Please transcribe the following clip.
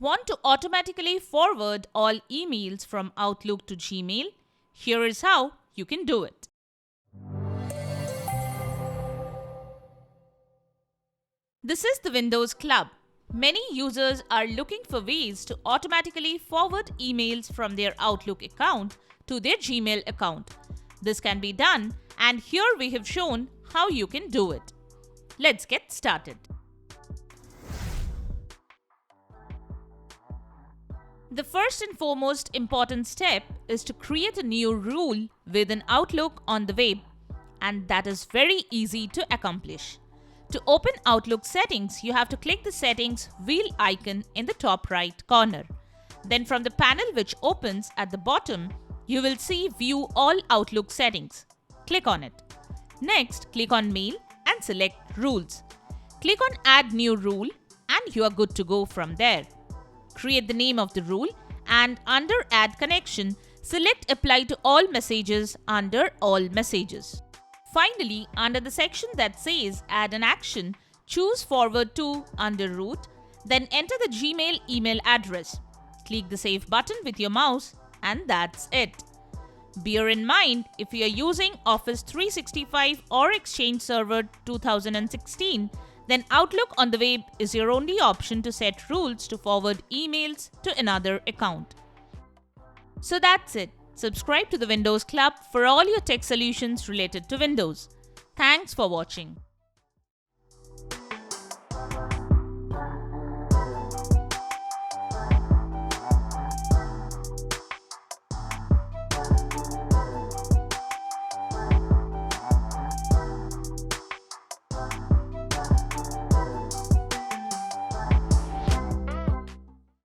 Want to automatically forward all emails from Outlook to Gmail? Here is how you can do it. This is the Windows Club. Many users are looking for ways to automatically forward emails from their Outlook account to their Gmail account. This can be done, and here we have shown how you can do it. Let's get started. The first and foremost important step is to create a new rule within Outlook on the web, and that is very easy to accomplish. To open Outlook settings, you have to click the settings wheel icon in the top right corner. Then from the panel which opens at the bottom, you will see View All Outlook Settings. Click on it. Next, click on Mail and select Rules. Click on Add New Rule and you are good to go from there. Create the name of the rule and under Add Connection, select Apply to All Messages under All Messages. Finally, under the section that says Add an Action, choose Forward to under Root, then enter the Gmail email address. Click the Save button with your mouse and that's it. Bear in mind, if you are using Office 365 or Exchange Server 2016, then Outlook on the web is your only option to set rules to forward emails to another account. So that's it. Subscribe to the Windows Club for all your tech solutions related to Windows. Thanks for watching.